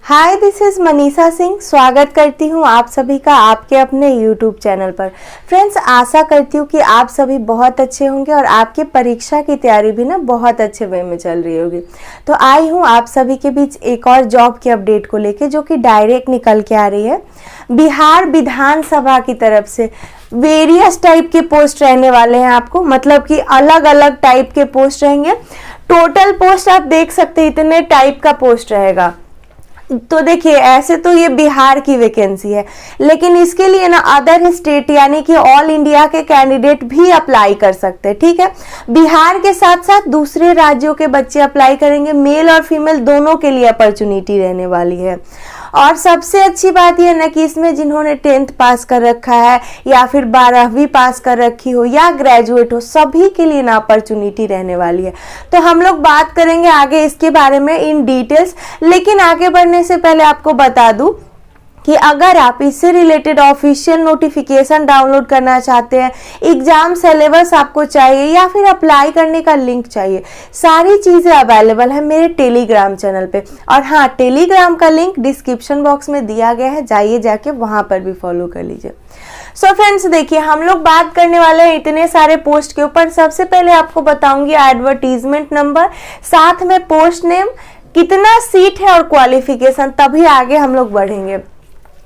Hi, this is Manisha Singh. स्वागत करती हूँ आप सभी का आपके अपने यूट्यूब चैनल पर। फ्रेंड्स, आशा करती हूँ कि आप सभी बहुत अच्छे होंगे और आपके परीक्षा की तैयारी भी ना बहुत अच्छे वे में चल रही होगी। तो आई हूँ आप सभी के बीच एक और जॉब के अपडेट को लेके, जो कि डायरेक्ट निकल के आ रही है बिहार विधानसभा की तरफ से। वेरियस टाइप के पोस्ट रहने वाले हैं आपको, मतलब कि अलग अलग टाइप के पोस्ट रहेंगे। टोटल पोस्ट आप देख सकते हैं, इतने टाइप का पोस्ट रहेगा। तो देखिए, ऐसे तो ये बिहार की वैकेंसी है, लेकिन इसके लिए ना अदर स्टेट यानी कि ऑल इंडिया के कैंडिडेट भी अप्लाई कर सकते हैं। ठीक है, बिहार के साथ साथ दूसरे राज्यों के बच्चे अप्लाई करेंगे। मेल और फीमेल दोनों के लिए अपॉर्चुनिटी रहने वाली है। और सबसे अच्छी बात यह ना कि इसमें जिन्होंने 10th पास कर रखा है या फिर 12वीं पास कर रखी हो या ग्रेजुएट हो, सभी के लिए ना अपॉर्चुनिटी रहने वाली है। तो हम लोग बात करेंगे आगे इसके बारे में इन डिटेल्स। लेकिन आगे बढ़ने से पहले आपको बता दूं कि अगर आप इससे रिलेटेड ऑफिशियल नोटिफिकेशन डाउनलोड करना चाहते हैं, एग्जाम सिलेबस आपको चाहिए या फिर अप्लाई करने का लिंक चाहिए, सारी चीज़ें अवेलेबल है मेरे टेलीग्राम चैनल पे। और हाँ, टेलीग्राम का लिंक डिस्क्रिप्शन बॉक्स में दिया गया है, जाइए जाके वहाँ पर भी फॉलो कर लीजिए। सो फ्रेंड्स, देखिए हम लोग बात करने वाले हैं इतने सारे पोस्ट के ऊपर। सबसे पहले आपको बताऊंगी एडवर्टीजमेंट नंबर, साथ में पोस्ट नेम, कितना सीट है और क्वालिफिकेशन, तभी आगे हम लोग बढ़ेंगे।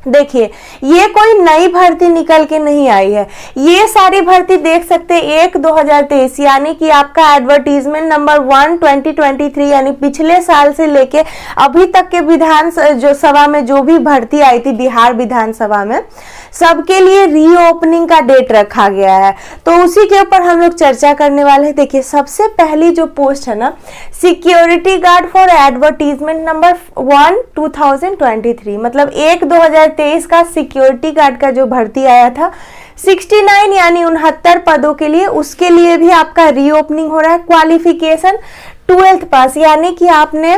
देखिए, ये कोई नई भर्ती निकल के नहीं आई है। ये सारी भर्ती देख सकते हैं 1/2023 यानी कि आपका एडवर्टीजमेंट नंबर 1 2023 यानी पिछले साल से लेके अभी तक के विधान जो सभा में जो भी भर्ती आई थी बिहार विधानसभा में, सबके लिए रीओपनिंग का डेट रखा गया है। तो उसी के ऊपर हम लोग चर्चा करने वाले हैं। देखिए, सबसे पहली जो पोस्ट है ना, security guard for advertisement number 1 2023, मतलब 1/2023 का सिक्योरिटी गार्ड का जो भर्ती आया था 69 यानी 69 पदों के लिए, उसके लिए भी आपका रीओपनिंग हो रहा है। क्वालिफिकेशन 12th पास, यानी कि आपने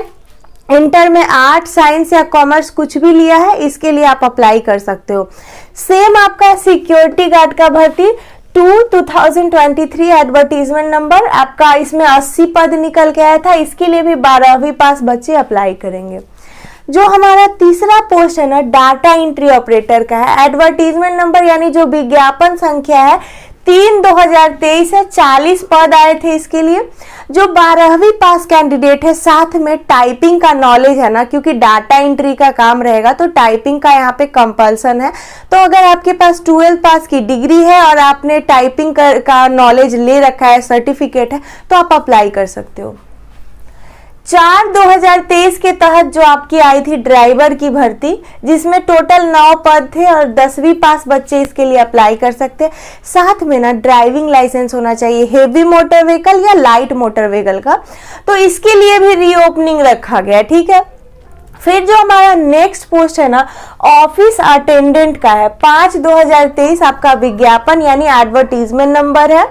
इंटर में आर्ट, साइंस या कॉमर्स कुछ भी लिया है, इसके लिए आप अप्लाई कर सकते हो। सेम आपका सिक्योरिटी गार्ड का भर्ती 2 2023 एडवर्टीजमेंट नंबर आपका, इसमें 80 पद निकल के आया था, इसके लिए भी 12वीं पास बच्चे अप्लाई करेंगे। जो हमारा तीसरा पोस्ट है ना, डाटा एंट्री ऑपरेटर का है। एडवर्टीजमेंट नंबर यानी जो विज्ञापन संख्या है 3/2023 है, 40 पद आए थे इसके लिए। जो 12वीं पास कैंडिडेट है, साथ में टाइपिंग का नॉलेज है ना, क्योंकि डाटा एंट्री का काम रहेगा तो टाइपिंग का यहाँ पे कंपल्सन है। तो अगर आपके पास 12th पास की डिग्री है और आपने टाइपिंग का नॉलेज ले रखा है, सर्टिफिकेट है, तो आप अप्लाई कर सकते हो। 4/2023 के तहत जो आपकी आई थी ड्राइवर की भर्ती, जिसमें टोटल 9 पद थे और 10वीं पास बच्चे इसके लिए अप्लाई कर सकते हैं। साथ में ना ड्राइविंग लाइसेंस होना चाहिए, हेवी मोटर व्हीकल या लाइट मोटर व्हीकल का, तो इसके लिए भी रीओपनिंग रखा गया। ठीक है, फिर जो हमारा नेक्स्ट पोस्ट है ना, ऑफिस अटेंडेंट का है। 5/2023 आपका विज्ञापन यानी एडवर्टीजमेंट नंबर है।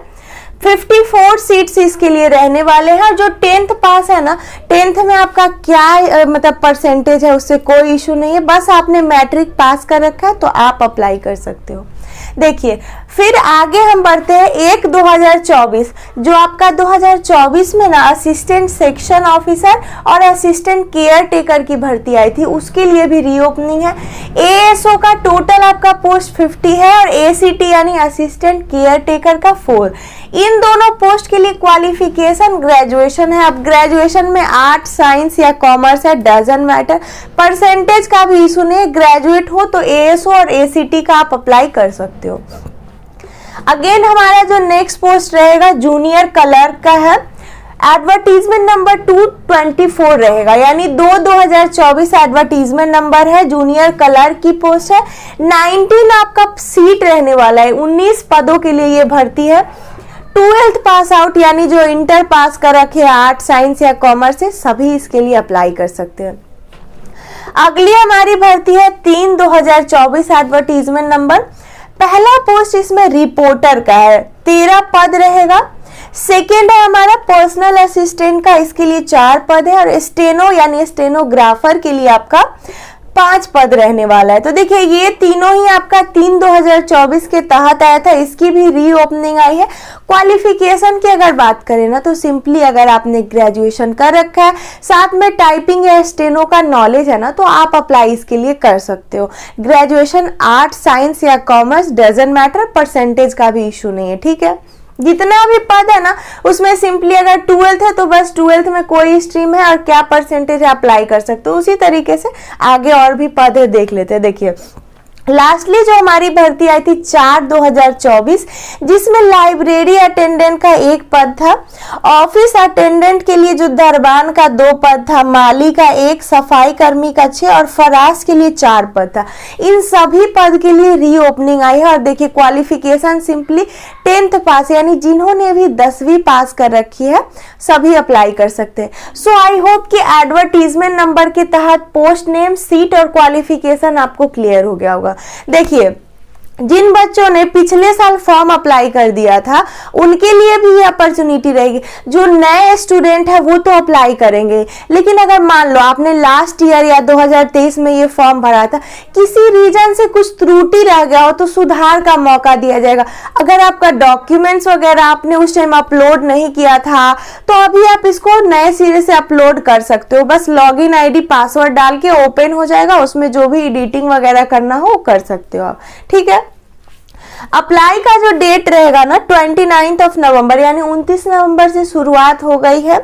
54 सीट्स इसके लिए रहने वाले हैं। जो 10th पास है ना, 10th में आपका क्या मतलब परसेंटेज है, उससे कोई इशू नहीं है, बस आपने मैट्रिक पास कर रखा है तो आप अप्लाई कर सकते हो। देखिए, फिर आगे हम बढ़ते हैं 1/2024, जो आपका 2024 में ना असिस्टेंट सेक्शन ऑफिसर और असिस्टेंट केयर टेकर की भर्ती आई थी, उसके लिए भी रीओपनिंग है। एएसओ का टोटल आपका पोस्ट 50 है और एसीटी यानी असिस्टेंट केयर टेकर का 4। इन दोनों पोस्ट के लिए क्वालिफिकेशन ग्रेजुएशन है। अब ग्रेजुएशन में आर्ट, साइंस या कॉमर्स है, डजंट मैटर, परसेंटेज का भी इशू नहीं। ग्रेजुएट हो तो एएसओ और एसीटी का आप अप्लाई कर सकते हो। अगेन हमारा जो नेक्स्ट पोस्ट रहेगा जूनियर क्लर्क का है। एडवर्टीजमेंट नंबर 224 रहेगा, यानी 2/2024 एडवर्टीजमेंट नंबर है, जूनियर क्लर्क की पोस्ट है। 19 आपका सीट रहने वाला है, 19 पदों के लिए ये भर्ती है। 12th पास आउट यानी जो इंटर पास कर रखे आर्ट, साइंस या कॉमर्स से, सभी इसके लिए अप्लाई कर सकते हैं। अगली हमारी भर्ती है 3/2024 एडवर्टीजमेंट नंबर। पहला पोस्ट इसमें रिपोर्टर का है, 13 पद रहेगा। सेकेंड है हमारा पर्सनल असिस्टेंट का, इसके लिए 4 पद है। और स्टेनो यानी स्टेनोग्राफर के लिए आपका 5 पद रहने वाला है। तो देखिए ये तीनों ही आपका 3/2024 के तहत आया था, इसकी भी रीओपनिंग आई है। क्वालिफिकेशन की अगर बात करें ना तो सिंपली अगर आपने ग्रेजुएशन कर रखा है, साथ में टाइपिंग या स्टेनो का नॉलेज है ना, तो आप अप्लाई इसके लिए कर सकते हो। ग्रेजुएशन आर्ट, साइंस या कॉमर्स डजंट मैटर, परसेंटेज का भी इशू नहीं है, ठीक है। जितना भी पद है ना उसमें सिंपली अगर 12th है तो बस 12th में कोई स्ट्रीम है और क्या परसेंटेज अप्लाई कर सकते हो। उसी तरीके से आगे और भी पद है, देख लेते हैं। देखिए लास्टली जो हमारी भर्ती आई थी 4/2024, जिसमें लाइब्रेरी अटेंडेंट का 1 पद था, ऑफिस अटेंडेंट के लिए जो दरबान का 2 पद था, माली का 1, सफाई कर्मी का 6 और फरास के लिए 4 पद था। इन सभी पद के लिए रीओपनिंग आई है। और देखिए क्वालिफिकेशन सिंपली 10th पास, यानी जिन्होंने भी 10वीं पास कर रखी है सभी अप्लाई कर सकते हैं। सो आई होप कि एडवर्टीजमेंट नंबर के तहत पोस्ट नेम, सीट और क्वालिफिकेशन आपको क्लियर हो गया होगा। देखिए जिन बच्चों ने पिछले साल फॉर्म अप्लाई कर दिया था उनके लिए भी ये अपॉर्चुनिटी रहेगी। जो नए स्टूडेंट है वो तो अप्लाई करेंगे, लेकिन अगर मान लो आपने लास्ट ईयर या 2023 में ये फॉर्म भरा था, किसी रीजन से कुछ त्रुटि रह गया हो तो सुधार का मौका दिया जाएगा। अगर आपका डॉक्यूमेंट्स वगैरह आपने उस टाइम अपलोड नहीं किया था तो अभी आप इसको नए सिरे से अपलोड कर सकते हो। बस लॉगिन आईडी पासवर्ड डाल के ओपन हो जाएगा, उसमें जो भी एडिटिंग वगैरह करना हो कर सकते हो आप, ठीक है। अप्लाई का जो डेट रहेगा ना 29 नवंबर, यानी 29 नवंबर से शुरुआत हो गई है।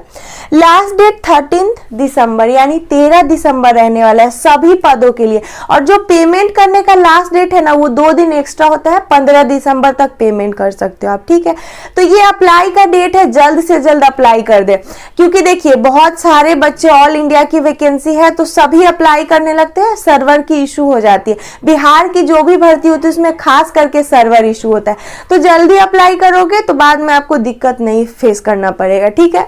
लास्ट डेट 13 दिसंबर यानी 13 दिसंबर रहने वाला है सभी पदों के लिए। और जो पेमेंट करने का लास्ट डेट है ना वो 2 दिन एक्स्ट्रा होता है, 15 दिसंबर तक पेमेंट कर सकते हो आप, ठीक है। तो ये अप्लाई का डेट है, जल्द से जल्द अप्लाई कर दे, क्योंकि देखिए बहुत सारे बच्चे, ऑल इंडिया की वैकेंसी है तो सभी अप्लाई करने लगते हैं, सर्वर की इशू हो जाती है। बिहार की जो भी भर्ती होती है उसमें खास करके सर्वर इशू होता है, तो जल्दी अप्लाई करोगे तो बाद में आपको दिक्कत नहीं फेस करना पड़ेगा, ठीक है।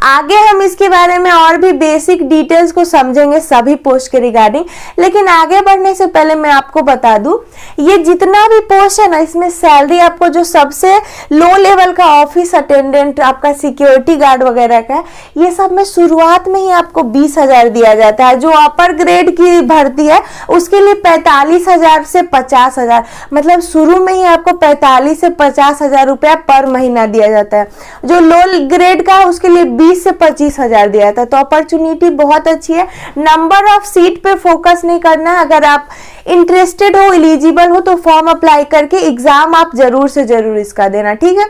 आगे हम इसके बारे में और भी बेसिक डिटेल्स को समझेंगे सभी पोस्ट के रिगार्डिंग, लेकिन आगे बढ़ने से पहले मैं आपको बता दूं ये जितना भी पोस्ट है ना इसमें सैलरी आपको जो सबसे लो लेवल का ऑफिस अटेंडेंट, आपका सिक्योरिटी गार्ड वगैरह का है, ये सब में शुरुआत में ही आपको 20,000 दिया जाता है। जो अपर ग्रेड की भर्ती है उसके लिए 45,000 से 50,000, मतलब शुरू में ही आपको 45 से 50,000 रुपया पर महीना दिया जाता है। जो लो ग्रेड का है उसके लिए 20 से 25,000 दिया जाता है। तो अपॉर्चुनिटी बहुत अच्छी है। नंबर ऑफ सीट पे फोकस नहीं करना है। अगर आप इंटरेस्टेड हो, एलिजिबल हो तो फॉर्म अप्लाई करके एग्जाम आप जरूर से जरूर इसका देना, ठीक है।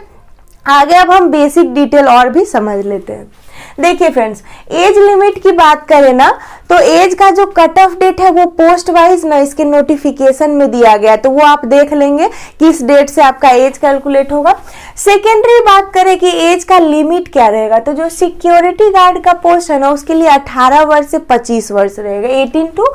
आगे अब हम बेसिक डिटेल और भी समझ लेते हैं। देखिए फ्रेंड्स, एज लिमिट की बात करें ना तो एज का जो कट ऑफ डेट है वो पोस्ट वाइज ना इसके नोटिफिकेशन में दिया गया है, तो वो आप देख लेंगे किस डेट से आपका एज कैलकुलेट होगा। सेकेंडरी बात करें कि एज का लिमिट क्या रहेगा, तो जो सिक्योरिटी गार्ड का पोस्ट है ना उसके लिए 18 वर्ष से 25 वर्ष रहेगा, 18 to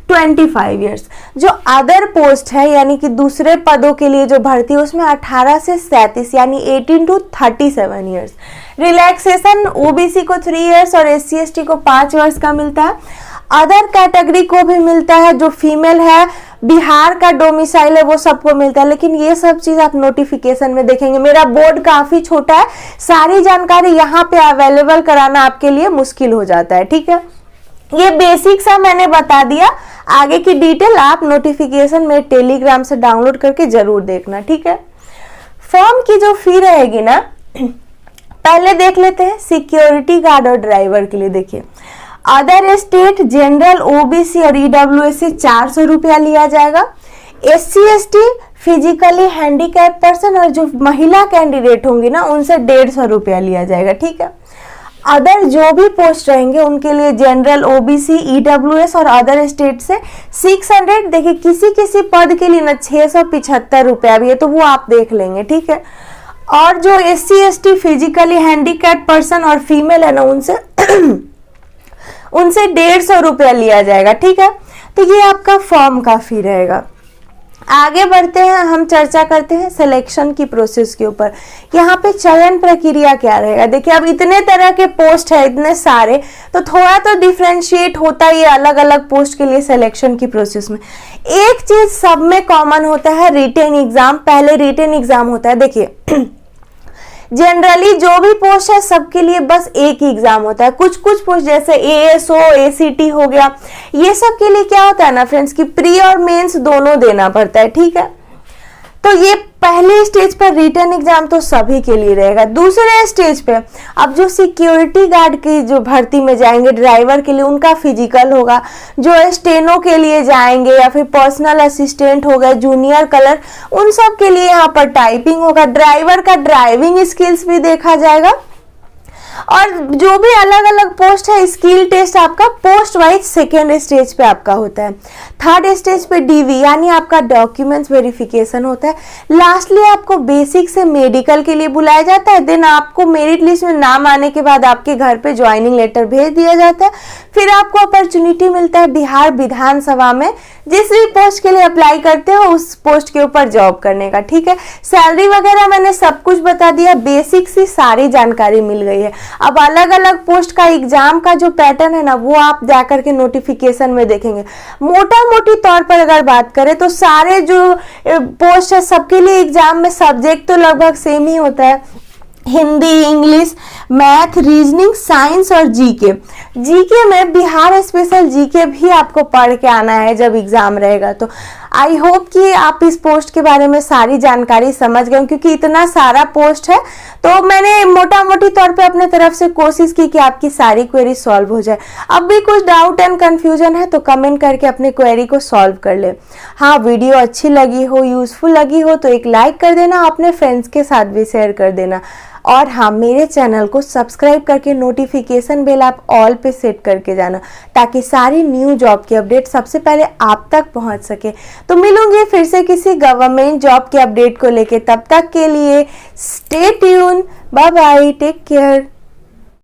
25 ईयर्स। जो अदर पोस्ट है यानी कि दूसरे पदों के लिए जो भर्ती है उसमें 18 से 37 यानी 18 to 37 ईयर्स। रिलैक्सेशन ओबीसी को 3 इयर्स और SC ST को 5 वर्ष का मिलता है। अदर कैटेगरी को भी मिलता है, जो फीमेल है, बिहार का डोमिसाइल है वो सबको मिलता है, लेकिन ये सब चीज आप नोटिफिकेशन में देखेंगे। मेरा बोर्ड काफी छोटा है, सारी जानकारी यहाँ पे अवेलेबल कराना आपके लिए मुश्किल हो जाता है, ठीक है। ये बेसिक सा मैंने बता दिया, आगे की डिटेल आप नोटिफिकेशन में टेलीग्राम से डाउनलोड करके जरूर देखना, ठीक है। फॉर्म की जो फी रहेगी ना पहले देख लेते हैं सिक्योरिटी गार्ड और ड्राइवर के लिए। देखिए अदर स्टेट, जनरल, ओबीसी और ईडब्ल्यूएस से 400 रुपया लिया जाएगा। SC ST, physically handicap person और जो महिला कैंडिडेट होंगी ना उनसे 150 रुपया लिया जाएगा, ठीक है। अदर जो भी पोस्ट रहेंगे उनके लिए जनरल, ओबीसी, ईडब्ल्यूएस और अदर स्टेट से 600। देखिए किसी किसी पद के लिए ना 675 रुपया भी है, तो वो आप देख लेंगे, ठीक है। और जो SC ST, physically handicap person और फीमेल है ना उनसे 150 रुपया लिया जाएगा, ठीक है। तो ये आपका फॉर्म का फी रहेगा। आगे बढ़ते हैं, हम चर्चा करते हैं सिलेक्शन की प्रोसेस के ऊपर। यहाँ पे चयन प्रक्रिया क्या रहेगा। देखिए अब इतने तरह के पोस्ट है, इतने सारे, तो थोड़ा तो डिफरेंशिएट होता है ये अलग अलग पोस्ट के लिए सिलेक्शन की प्रोसेस में। एक चीज सब में कॉमन होता है, रिटेन एग्जाम। पहले रिटेन एग्जाम होता है। देखिए जनरली जो भी पोस्ट है सबके लिए बस एक ही एग्जाम होता है। कुछ कुछ पोस्ट जैसे ASO ACT हो गया, ये सब के लिए क्या होता है ना फ्रेंड्स कि प्री और मेंस दोनों देना पड़ता है, ठीक है। तो ये पहले स्टेज पर रिटन एग्जाम तो सभी के लिए रहेगा। दूसरे स्टेज पे अब जो सिक्योरिटी गार्ड की जो भर्ती में जाएंगे ड्राइवर के लिए, उनका फिजिकल होगा। जो स्टेनो के लिए जाएंगे या फिर पर्सनल असिस्टेंट हो गए, जूनियर कलर, उन सब के लिए यहाँ पर टाइपिंग होगा। ड्राइवर का ड्राइविंग स्किल्स भी देखा जाएगा। और जो भी अलग अलग पोस्ट है, स्किल टेस्ट आपका पोस्ट वाइज सेकेंड स्टेज पे आपका होता है। थर्ड स्टेज पे DV यानी आपका डॉक्यूमेंट्स वेरिफिकेशन होता है। लास्टली आपको बेसिक से मेडिकल के लिए बुलाया जाता है। देन आपको मेरिट लिस्ट में नाम आने के बाद आपके घर पे ज्वाइनिंग लेटर भेज दिया जाता है। फिर आपको अपॉर्चुनिटी मिलता है बिहार विधानसभा में जिस भी पोस्ट के लिए अप्लाई करते हो उस पोस्ट के ऊपर जॉब करने का, ठीक है। सैलरी वगैरह मैंने सब कुछ बता दिया, बेसिक सी सारी जानकारी मिल गई है। अब अलग अलग पोस्ट का एग्जाम का जो पैटर्न है ना, वो आप जाकर के नोटिफिकेशन में देखेंगे। मोटा मोटी तौर पर अगर बात करें तो सारे जो पोस्ट है सबके लिए एग्जाम में सब्जेक्ट तो लगभग सेम ही होता है। Hindi, English, math, reasoning, science और जीके में बिहार स्पेशल जीके भी आपको पढ़ के आना है जब एग्जाम रहेगा। तो आई होप कि आप इस पोस्ट के बारे में सारी जानकारी समझ गए, क्योंकि इतना सारा पोस्ट है तो मैंने मोटा मोटी तौर पे अपने तरफ से कोशिश की कि आपकी सारी क्वेरी सॉल्व हो जाए। अब भी कुछ डाउट एंड कंफ्यूजन है तो कमेंट करके अपने क्वेरी को सॉल्व कर ले। हाँ, वीडियो अच्छी लगी हो, यूजफुल लगी हो तो एक लाइक कर देना, अपने फ्रेंड्स के साथ भी शेयर कर देना। और हाँ, मेरे चैनल को सब्सक्राइब करके नोटिफिकेशन बेल आप ऑल पे सेट करके जाना, ताकि सारी न्यू जॉब की अपडेट सबसे पहले आप तक पहुंच सके। तो मिलूंगी फिर से किसी गवर्नमेंट जॉब के अपडेट को लेके, तब तक के लिए stay tune, bye bye, take care.